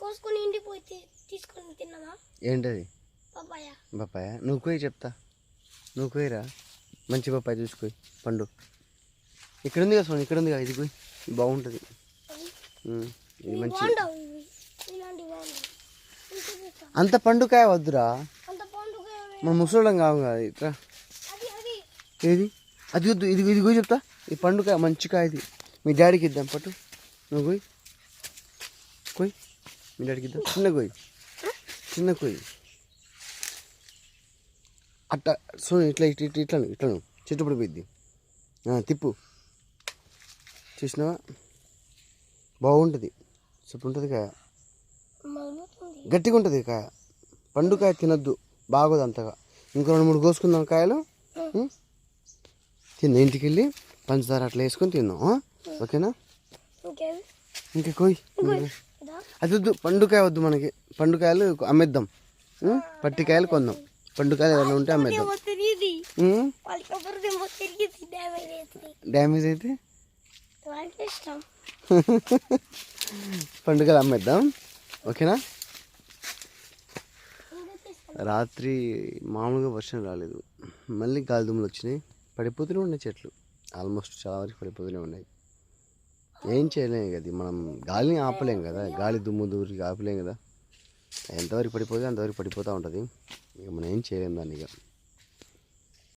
కోసుకొని ఇంటికి పోయి తీసుకొని తిన్నావా? ఏంటది? పపాయ. పపాయ నువ్వు కోయి, చెప్తా. నువ్వు కోయిరా, మంచి పపాయ చూసుకోయి పండు. ఇక్కడ ఉంది కదా సోని, ఇక్కడ ఉంది కదా, ఇది కోయి, బాగుంటుంది. ఇది మంచి. అంత పండుకాయ వద్దురా, మన ముసలోళ్ళం కావు కదా. ఇట్లా ఏది అది వద్దు, ఇది ఇది కోయి చెప్తా. ఈ పండుకాయ మంచి కాయ, ఇది మీ డాడీకి ఇద్దాం. పట్టు నువ్వు కోయి, కోయి మీ డాడీకి ఇద్దాం. చిన్న కోయి, చిన్న కోయి. అట్లా సో ఇట్లా ఇట్లా ఇట్లా ఇట్లా చెట్టు పడిపోయింది. తిప్పు, చూసినావా? బాగుంటుంది, సూపర్ ఉంటుంది కాయ, గట్టిగా ఉంటుంది కాయ. పండుకాయ తినద్దు, బాగోదు అంతగా. ఇంకో 2-3 కోసుకుందాం కాయలు, తిందాం. ఇంటికి వెళ్ళి పంచదార అట్లా వేసుకొని తిందాం, ఓకేనా? ఇంకా కోయి, అది వద్దు, పండుకాయ వద్దు మనకి. పండుకాయలు అమ్మేద్దాం, పట్టికాయలు కొందాం. పండుకాయలు ఏదైనా ఉంటే అమ్మేద్దాం. డ్యామేజ్ అయితే పండుగలు అమ్మేద్దాం, ఓకేనా? రాత్రి మామూలుగా వర్షం రాలేదు, మళ్ళీ గాలిదుమ్ములు వచ్చినాయి. పడిపోతూనే ఉన్నాయి చెట్లు, ఆల్మోస్ట్ చాలా వరకు పడిపోతూనే ఉన్నాయి. ఏం చేయలేం కదా మనం, గాలిని ఆపలేం కదా, గాలి దుమ్ము దూరికి ఆపలేం కదా. ఎంతవరకు పడిపోతే అంతవరకు పడిపోతూ ఉంటుంది. ఇక మనం ఏం చేయలేం దాన్ని. ఇక